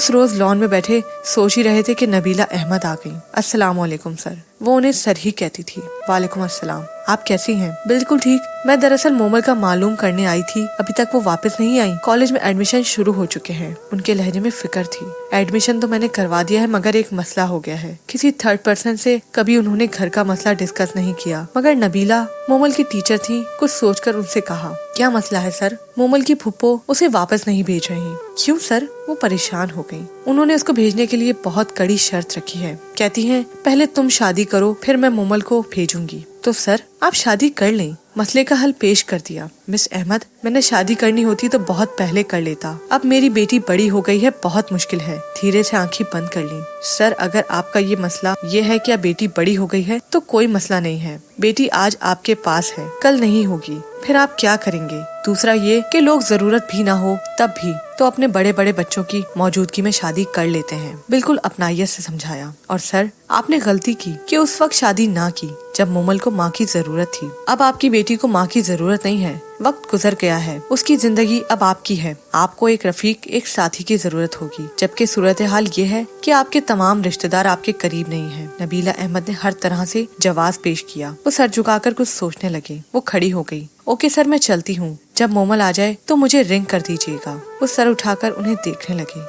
उस रोज लॉन में बैठे सोच ही रहे थे कि नबीला अहमद आ गई। अस्सलाम वालेकुम सर। वो उन्हें सर ही कहती थी। वालेकुम अस्सलाम। आप कैसी हैं? बिल्कुल ठीक। मैं दरअसल मोमल का मालूम करने आई थी, अभी तक वो वापस नहीं आई। कॉलेज में एडमिशन शुरू हो चुके हैं। उनके लहजे में फिक्र थी। एडमिशन तो मैंने करवा दिया है, मगर एक मसला हो गया है। किसी थर्ड पर्सन से कभी उन्होंने घर का मसला डिस्कस नहीं किया, मगर नबीला मोमल की टीचर थी। कुछ सोचकर उनसे कहा, क्या मसला है सर? मोमल की फुप्पो उसे वापस नहीं भेज रही। क्यों सर? वो परेशान हो गई। उन्होंने उसको भेजने के लिए बहुत कड़ी शर्त रखी है। कहती हैं पहले तुम शादी करो, फिर मैं मोमल को भेजूंगी। तो सर आप शादी कर लें। मसले का हल पेश कर दिया। मिस अहमद, मैंने शादी करनी होती तो बहुत पहले कर लेता। अब मेरी बेटी बड़ी हो गई है, बहुत मुश्किल है। धीरे से आंखें बंद कर ली। सर अगर आपका ये मसला ये है कि बेटी बड़ी हो गई है तो कोई मसला नहीं है। बेटी आज आपके पास है, कल नहीं होगी, फिर आप क्या करेंगे? दूसरा ये कि लोग जरूरत भी ना हो तब भी तो अपने बड़े बड़े बच्चों की मौजूदगी में शादी कर लेते हैं। बिल्कुल अपनाइयत से समझाया। और सर आपने गलती की कि उस वक्त शादी ना की जब मोमल को माँ की जरूरत थी। अब आपकी बेटी को माँ की जरूरत नहीं है। वक्त गुजर गया है, उसकी जिंदगी अब आपकी है। आपको एक रफीक, एक साथी की जरूरत होगी। जबकि सूरत हाल ये है कि आपके तमाम रिश्तेदार आपके करीब नहीं हैं। नबीला अहमद ने हर तरह से जवाब पेश किया। वो सर झुकाकर कुछ सोचने लगे। वो खड़ी हो गई। ओके सर, मैं चलती हूँ। जब मोमल आ जाए तो मुझे रिंग कर दीजिएगा। वो सर उठाकर उन्हें देखने लगी।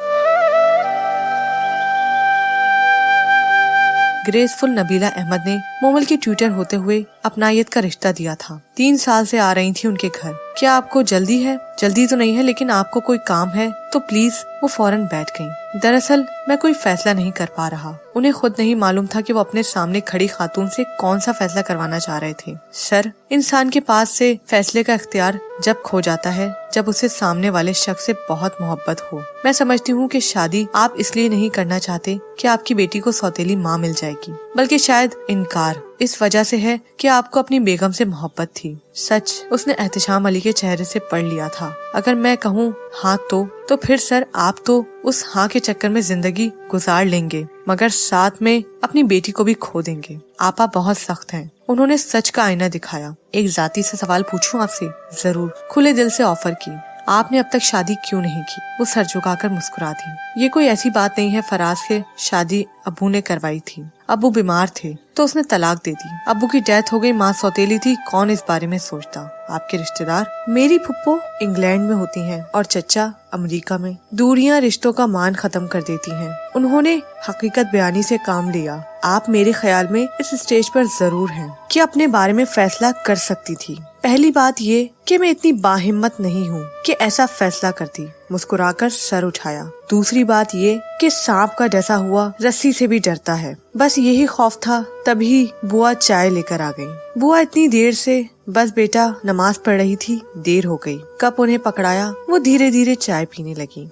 ग्रेसफुल नबीला अहमद ने मोमल की ट्यूटर होते हुए अपनायत का रिश्ता दिया था। 3 साल से आ रही थी उनके घर। क्या आपको जल्दी है? जल्दी तो नहीं है, लेकिन आपको कोई काम है तो प्लीज। वो फौरन बैठ गईं। दरअसल मैं कोई फैसला नहीं कर पा रहा। उन्हें खुद नहीं मालूम था कि वो अपने सामने खड़ी खातून से कौन सा फैसला करवाना चाह रहे थे। सर, इंसान के पास से फैसले का इख्तियार जब खो जाता है जब उसे सामने वाले शख्स से बहुत मोहब्बत हो। मैं समझती हूँ कि शादी आप इसलिए नहीं करना चाहते कि आपकी बेटी को सौतेली माँ मिल जाएगी, बल्कि शायद इनकार इस वजह से है कि आपको अपनी बेगम से मोहब्बत थी। सच उसने एहतशाम अली के चेहरे से पढ़ लिया था। अगर मैं कहूँ हाँ तो फिर सर आप तो उस हाँ के चक्कर में जिंदगी गुजार लेंगे, मगर साथ में अपनी बेटी को भी खो देंगे। आपा बहुत सख्त हैं। उन्होंने सच का आईना दिखाया। एक जाती से सवाल पूछूं आपसे? जरूर। खुले दिल से ऑफर की। आपने अब तक शादी क्यों नहीं की? वो सर झुकाकर मुस्कुरा दी। ये कोई ऐसी बात नहीं है फराज से शादी अब्बू ने करवाई थी। अब्बू बीमार थे तो उसने तलाक दे दी। अब्बू की डेथ हो गई, माँ सौतेली थी, कौन इस बारे में सोचता। आपके रिश्तेदार? मेरी फुप्पो इंग्लैंड में होती हैं और चचा अमेरिका में। दूरियां रिश्तों का मान खत्म कर देती हैं। उन्होंने हकीकत बयानी से काम लिया। आप मेरे ख्याल में इस स्टेज पर जरूर हैं कि अपने बारे में फैसला कर सकती थी। पहली बात ये कि मैं इतनी बाहिम्मत नहीं हूँ कि ऐसा फैसला करती। मुस्कुराकर सर उठाया। दूसरी बात ये कि सांप का डसा हुआ रस्सी से भी डरता है। बस यही खौफ था। तभी बुआ चाय लेकर आ गई। बुआ इतनी देर से? बस बेटा नमाज पढ़ रही थी, देर हो गई। कप उन्हें पकड़ाया। वो धीरे धीरे चाय पीने लगी।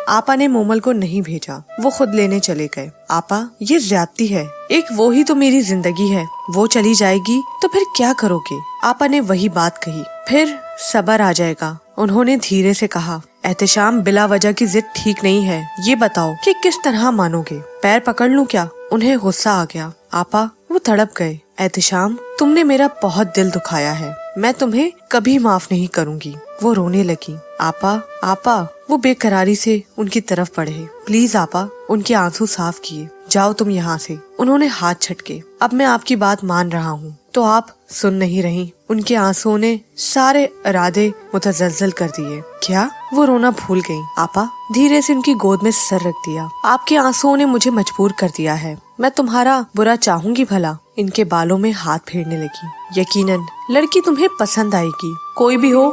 आपा ने मोमल को नहीं भेजा, वो खुद लेने चले गए। आपा ये ज्यादती है। एक वो ही तो मेरी जिंदगी है, वो चली जाएगी तो फिर क्या करोगे? आपा ने वही बात कही। फिर सब्र आ जाएगा, उन्होंने धीरे से कहा। एहतशाम, बिला वजह की जिद ठीक नहीं है। ये बताओ कि किस तरह मानोगे? पैर पकड़ लूं क्या? उन्हें गुस्सा आ गया। आपा वो तड़प गए। एहतशाम, तुमने मेरा बहुत दिल दुखाया है, मैं तुम्हें कभी माफ नहीं करूंगी। वो रोने लगी। आपा वो बेकरारी से उनकी तरफ बढ़े। प्लीज आपा। उनके आंसू साफ किए। जाओ तुम यहाँ से। उन्होंने हाथ छटके। अब मैं आपकी बात मान रहा हूँ तो आप सुन नहीं रही। उनके आंसुओं ने सारे इरादे मुतज़लज़ल कर दिए। क्या? वो रोना भूल गयी। आपा धीरे से उनकी गोद में सर रख दिया। आपके आंसुओं ने मुझे मजबूर कर दिया है। मैं तुम्हारा बुरा चाहूंगी भला? इनके बालों में हाथ फेरने लगी। यकीनन लड़की तुम्हें पसंद आएगी, कोई भी हो।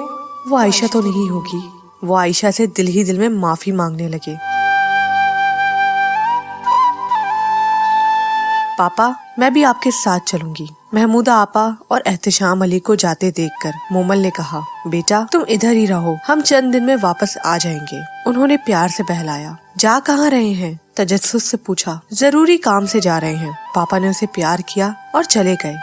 वो आयशा तो नहीं होगी? वो आयशा से दिल ही दिल में माफी मांगने लगे। पापा मैं भी आपके साथ चलूंगी। महमूदा आपा और एहतशाम अली को जाते देखकर मोमल ने कहा, बेटा तुम इधर ही रहो, हम चंद दिन में वापस आ जाएंगे। उन्होंने प्यार से बहलाया। जा कहाँ रहे हैं? तजस्सुस से पूछा। जरूरी काम से जा रहे हैं। पापा ने उसे प्यार किया और चले गए।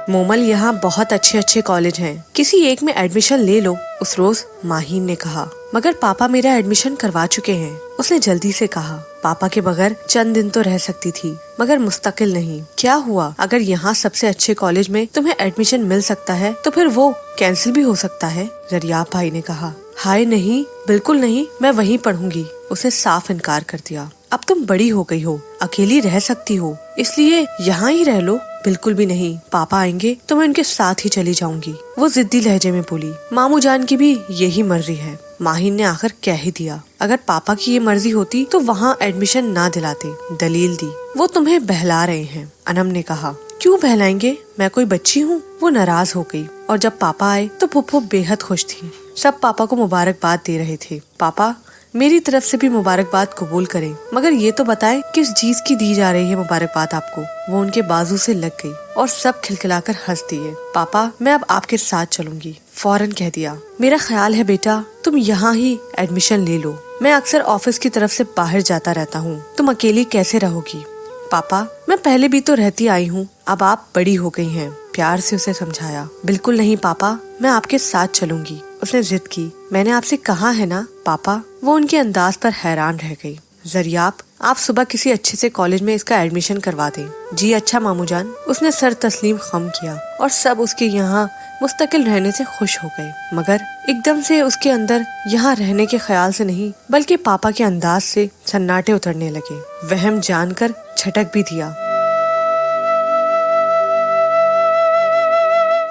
मोमल, यहाँ बहुत अच्छे कॉलेज हैं, किसी एक में एडमिशन ले लो, उस रोज माहीन ने कहा। मगर पापा मेरा एडमिशन करवा चुके हैं, उसने जल्दी से कहा। पापा के बगैर चंद दिन तो रह सकती थी, मगर मुस्तकिल नहीं। क्या हुआ? अगर यहाँ सबसे अच्छे कॉलेज में तुम्हें एडमिशन मिल सकता है तो फिर वो कैंसिल भी हो सकता है, जरियाब भाई ने कहा। हाय नहीं, बिल्कुल नहीं, मैं वहीं पढ़ूंगी। उसने साफ इनकार कर दिया। अब तुम बड़ी हो गई हो, अकेली रह सकती हो, इसलिए यहाँ ही रह लो। बिल्कुल भी नहीं, पापा आएंगे तो मैं उनके साथ ही चली जाऊंगी, वो जिद्दी लहजे में बोली। मामू जान की भी यही मर्जी है, माहिन ने आखिर कह ही दिया। अगर पापा की ये मर्जी होती तो वहाँ एडमिशन ना दिलाते, दलील दी। वो तुम्हें बहला रहे हैं, अनम ने कहा। क्यों बहलाएंगे, मैं कोई बच्ची हूँ? वो नाराज हो गई। और जब पापा आए तो फुप्पो बेहद खुश थी। सब पापा को मुबारकबाद दे रहे थे। पापा, मेरी तरफ से भी मुबारकबाद कबूल करें, मगर ये तो बताएं किस चीज की दी जा रही है मुबारकबाद आपको? वो उनके बाजू से लग गई और सब खिलखिलाकर हंस दिए। पापा, मैं अब आपके साथ चलूंगी, फौरन कह दिया। मेरा ख्याल है बेटा तुम यहाँ ही एडमिशन ले लो, मैं अक्सर ऑफिस की तरफ से बाहर जाता रहता हूँ, तुम अकेली कैसे रहोगी? पापा, मैं पहले भी तो रहती आई हूँ, अब आप बड़ी हो गई हैं, प्यार से उसे समझाया। बिल्कुल नहीं पापा, मैं आपके साथ चलूंगी, उसने जिद की। मैंने आपसे कहा है ना पापा। वो उनके अंदाज पर हैरान रह गई। जरियाब, आप सुबह किसी अच्छे से कॉलेज में इसका एडमिशन करवा दें। जी अच्छा मामू जान, उसने सर तस्लीम खम किया और सब उसके यहाँ मुस्तकिल रहने से खुश हो गए। मगर एकदम से उसके अंदर यहाँ रहने के ख्याल से नहीं, बल्कि पापा के अंदाज से सन्नाटे उतरने लगे। वहम जानकर झटक भी दिया।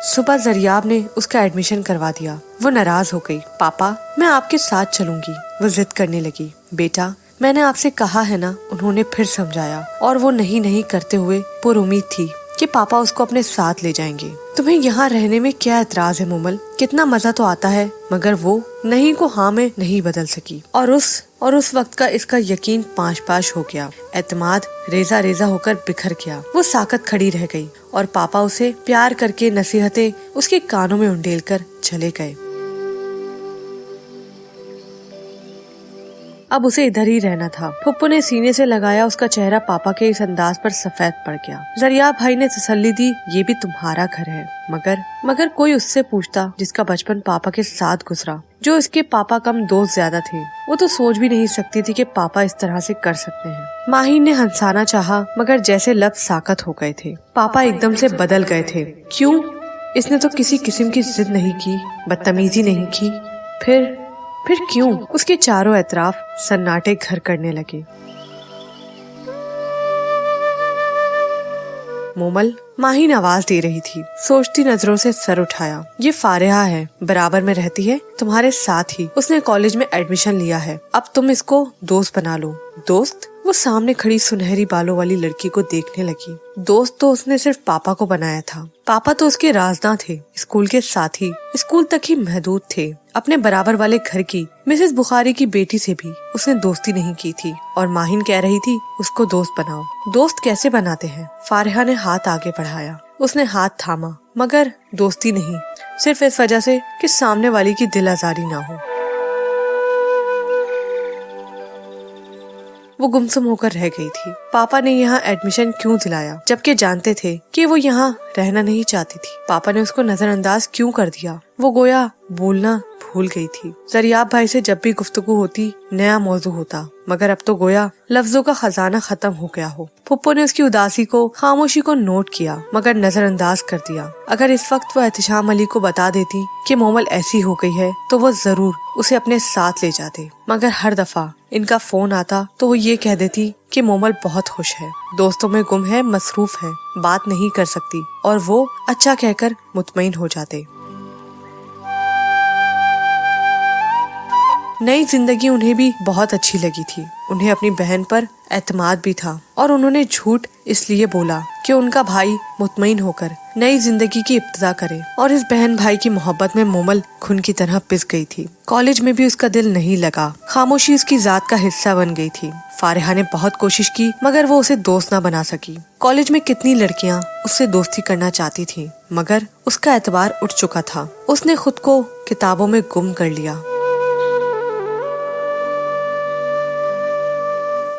सुबह जरियाब ने उसका एडमिशन करवा दिया। वो नाराज हो गई। पापा, मैं आपके साथ चलूंगी, वो जिद करने लगी। बेटा, मैंने आपसे कहा है ना, उन्होंने फिर समझाया। और वो नहीं करते हुए पुरुमीद थी कि पापा उसको अपने साथ ले जाएंगे। तुम्हें यहाँ रहने में क्या एतराज है मोमल? कितना मजा तो आता है। मगर वो नहीं को हाँ में नहीं बदल सकी। और उस वक्त का इसका यकीन पाश हो गया। एतमाद रेजा रेजा होकर बिखर गया। वो साकत खड़ी रह गई और पापा उसे प्यार करके नसीहतें उसके कानों में उंडेल कर चले गए। अब उसे इधर ही रहना था। फुप्पो ने सीने से लगाया। उसका चेहरा पापा के इस अंदाज पर सफेद पड़ गया। जरियाब भाई ने तसल्ली दी, ये भी तुम्हारा घर है। मगर कोई उससे पूछता जिसका बचपन पापा के साथ गुजरा, जो इसके पापा कम दोस्त ज्यादा थे। वो तो सोच भी नहीं सकती थी कि पापा इस तरह से कर सकते हैं। माहिन ने हंसाना चाहा, मगर जैसे लफ्ज साकत हो गए थे। पापा एकदम से बदल गए थे। क्यों? इसने तो किसी किस्म की जिद नहीं की, बदतमीजी नहीं की। फिर क्यों? उसके चारों एतराफ सन्नाटे घर करने लगे। मोमल, माहिन आवाज दे रही थी। सोचती नजरों से सर उठाया। ये फारिहा है, बराबर में रहती है तुम्हारे साथ ही। उसने कॉलेज में एडमिशन लिया है, अब तुम इसको दोस्त बना लो। दोस्त? वो सामने खड़ी सुनहरी बालों वाली लड़की को देखने लगी। दोस्त तो उसने सिर्फ पापा को बनाया था। पापा तो उसके राजदा थे, स्कूल के साथी, स्कूल तक ही महदूद थे। अपने बराबर वाले घर की मिसेस बुखारी की बेटी से भी उसने दोस्ती नहीं की थी। और माहिन कह रही थी उसको दोस्त बनाओ। दोस्त कैसे बनाते हैं? फारिहा ने हाथ आगे बढ़ाया। उसने हाथ थामा, मगर दोस्ती नहीं, सिर्फ इस वजह से कि सामने वाली की दिल आजारी ना हो। वो गुमसुम होकर रह गई थी। पापा ने यहाँ एडमिशन क्यों दिलाया, जबकि जानते थे कि वो यहाँ रहना नहीं चाहती थी? पापा ने उसको नजरअंदाज क्यों कर दिया? वो गोया बोलना भूल गई थी। जरियाब भाई से जब भी गुफ्तगू होती नया मौजू होता, मगर अब तो गोया लफ्जों का खजाना खत्म हो गया हो। फुप्पो ने उसकी उदासी को, खामोशी को नोट किया, मगर नजरअंदाज कर दिया। अगर इस वक्त वो एहतिशाम अली को बता देती कि मोमल ऐसी हो गई है तो वो जरूर उसे अपने साथ ले जाते। मगर हर दफा इनका फोन आता तो वो ये कह देती कि मोमल बहुत खुश है, दोस्तों में गुम है, मसरूफ है, बात नहीं कर सकती, और वो अच्छा कहकर मुतमईन हो जाते। नई जिंदगी उन्हें भी बहुत अच्छी लगी थी। उन्हें अपनी बहन पर एतमाद भी था और उन्होंने झूठ इसलिए बोला कि उनका भाई मुतमईन होकर नई जिंदगी की इब्तिदा करे। और इस बहन भाई की मोहब्बत में मोमल खून की तरह पिस गई थी। कॉलेज में भी उसका दिल नहीं लगा। खामोशी उसकी जात का हिस्सा बन गई थी। फारिहा ने बहुत कोशिश की, मगर वो उसे दोस्त ना बना सकी। कॉलेज में कितनी लड़कियां उससे दोस्ती करना चाहती थी, मगर उसका एतबार उठ चुका था। उसने खुद को किताबों में गुम कर लिया।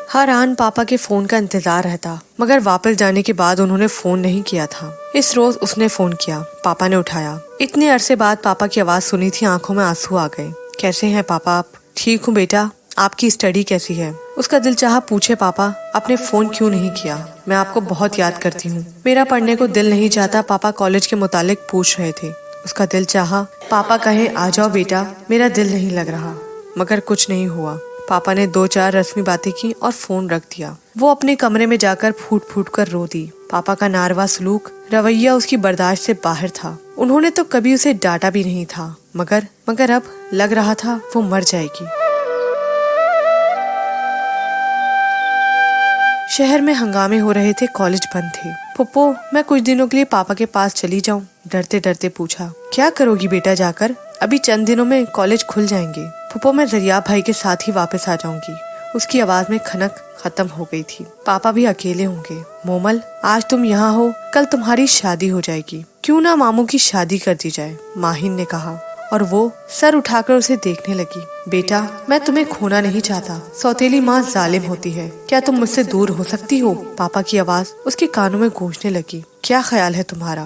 हर आन पापा के फोन का इंतजार रहता, मगर वापस जाने के बाद उन्होंने फोन नहीं किया था। इस रोज उसने फोन किया। पापा ने उठाया। इतने अरसे बाद पापा की आवाज सुनी थी, आंखों में आंसू आ गए। कैसे हैं पापा आप? ठीक हूँ बेटा, آپ کی اسٹڈی کیسی ہے؟ اس کا دل چاہا پوچھے پاپا آپ نے فون کیوں نہیں کیا؟ میں آپ کو بہت یاد کرتی ہوں، میرا پڑھنے کو دل نہیں چاہتا۔ پاپا کالج کے متعلق پوچھ رہے تھے۔ اس کا دل چاہا پاپا کہے آ جاؤ بیٹا، میرا دل نہیں لگ رہا، مگر کچھ نہیں ہوا۔ پاپا نے 2-4 رسمی باتیں کی اور فون رکھ دیا۔ وہ اپنے کمرے میں جا کر پھوٹ پھوٹ کر رو دی۔ پاپا کا ناروا سلوک، رویہ اس کی برداشت سے باہر تھا۔ انہوں نے تو کبھی اسے ڈانٹا بھی نہیں تھا، مگر اب لگ رہا تھا وہ مر جائے گی۔ شہر میں ہنگامے ہو رہے تھے، کالج بند تھے۔ پھپھو میں کچھ دنوں کے لیے پاپا کے پاس چلی جاؤں؟ ڈرتے ڈرتے پوچھا۔ کیا کرو گی بیٹا جا کر؟ ابھی چند دنوں میں کالج کھل جائیں گے۔ پھپھو میں زریاب بھائی کے ساتھ ہی واپس آ جاؤں گی۔ اس کی آواز میں کھنک ختم ہو گئی تھی۔ پاپا بھی اکیلے ہوں گے۔ مومل آج تم یہاں ہو، کل تمہاری شادی ہو جائے گی، کیوں نہ ماموں کی شادی کر دی جائے؟ ماہین نے کہا اور وہ سر اٹھا کر اسے دیکھنے لگی۔ بیٹا میں تمہیں کھونا نہیں چاہتا، سوتیلی ماں ظالم ہوتی ہے، کیا تم مجھ سے دور ہو سکتی ہو؟ پاپا کی آواز اس کے کانوں میں گونجنے لگی۔ کیا خیال ہے تمہارا؟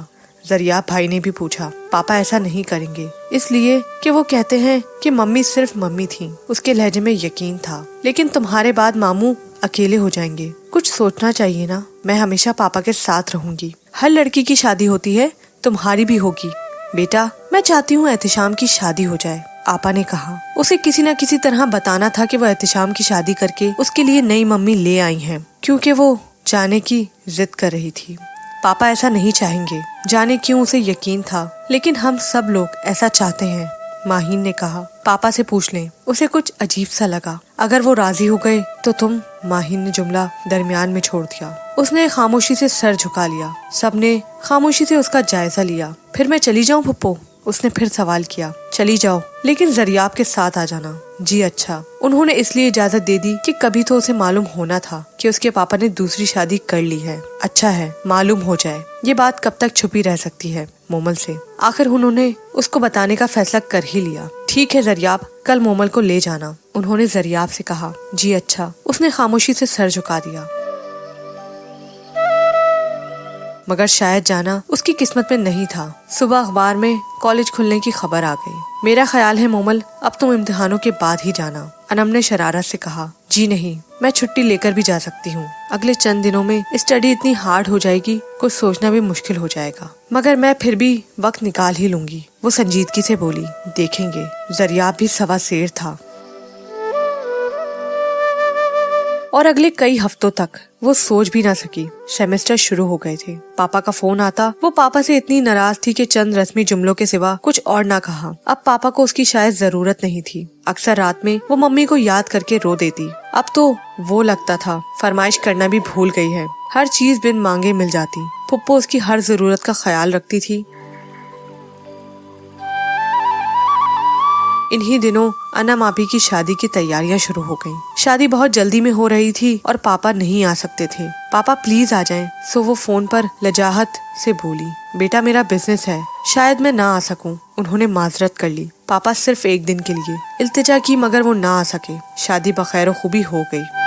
زریاب بھائی نے بھی پوچھا۔ پاپا ایسا نہیں کریں گے، اس لیے کہ وہ کہتے ہیں کہ ممی صرف ممی تھیں۔ اس کے لہجے میں یقین تھا۔ لیکن تمہارے بعد ماموں اکیلے ہو جائیں گے، کچھ سوچنا چاہیے نا۔ میں ہمیشہ پاپا کے ساتھ رہوں گی۔ ہر لڑکی کی شادی ہوتی ہے، تمہاری بھی ہوگی۔ بیٹا میں چاہتی ہوں احتشام کی شادی ہو جائے، آپا نے کہا۔ اسے کسی نہ کسی طرح بتانا تھا کہ وہ احتشام کی شادی کر کے اس کے لیے نئی ممی لے آئی ہیں، کیونکہ وہ جانے کی ضد کر رہی تھی۔ پاپا ایسا نہیں چاہیں گے، جانے کیوں اسے یقین تھا، لیکن ہم سب لوگ ایسا چاہتے ہیں، ماہین نے کہا۔ پاپا سے پوچھ لیں۔ اسے کچھ عجیب سا لگا۔ اگر وہ راضی ہو گئے تو تم، ماہین نے جملہ درمیان میں چھوڑ دیا۔ اس نے خاموشی سے سر جھکا لیا۔ سب نے خاموشی سے اس کا جائزہ لیا۔ پھر میں چلی جاؤں پھپھو؟ اس نے پھر سوال کیا۔ چلی جاؤ، لیکن زریاب کے ساتھ آ جانا۔ جی اچھا۔ انہوں نے اس لیے اجازت دے دی کہ کبھی تو اسے معلوم ہونا تھا کہ اس کے پاپا نے دوسری شادی کر لی ہے۔ اچھا ہے، معلوم ہو جائے۔ یہ بات کب تک چھپی رہ سکتی ہے مومل سے؟ آخر انہوں نے اس کو بتانے کا فیصلہ کر ہی لیا۔ ٹھیک ہے زریاب، کل مومل کو لے جانا، انہوں نے زریاب سے کہا۔ جی اچھا۔ اس نے خاموشی سے سر جھکا دیا۔ مگر شاید جانا اس کی قسمت میں نہیں تھا۔ صبح اخبار میں کالج کھلنے کی خبر آ گئی۔ میرا خیال ہے مومل اب تم امتحانوں کے بعد ہی جانا، انم نے شرارت سے کہا۔ جی نہیں، میں چھٹی لے کر بھی جا سکتی ہوں۔ اگلے چند دنوں میں اسٹڈی اتنی ہارڈ ہو جائے گی، کچھ سوچنا بھی مشکل ہو جائے گا، مگر میں پھر بھی وقت نکال ہی لوں گی، وہ سنجیدگی سے بولی۔ دیکھیں گے۔ زریاب بھی سوا سیر تھا، اور اگلے کئی ہفتوں تک وہ سوچ بھی نہ سکی۔ سیمسٹر شروع ہو گئے تھے۔ پاپا کا فون آتا۔ وہ پاپا سے اتنی ناراض تھی کہ چند رسمی جملوں کے سوا کچھ اور نہ کہا۔ اب پاپا کو اس کی شاید ضرورت نہیں تھی۔ اکثر رات میں وہ ممی کو یاد کر کے رو دیتی۔ اب تو وہ لگتا تھا فرمائش کرنا بھی بھول گئی ہے، ہر چیز بن مانگے مل جاتی۔ پھپھو اس کی ہر ضرورت کا خیال رکھتی تھی۔ انہی دنوں انم آپی کی شادی کی تیاریاں شروع ہو گئیں۔ شادی بہت جلدی میں ہو رہی تھی اور پاپا نہیں آ سکتے تھے۔ پاپا پلیز آ جائیں۔ سو وہ فون پر لجاجت سے بولی۔ بیٹا میرا بزنس ہے، شاید میں نہ آ سکوں۔ انہوں نے معذرت کر لی۔ پاپا صرف ایک دن کے لیے التجا کی، مگر وہ نہ آ سکے۔ شادی بخیر و خوبی ہو گئی۔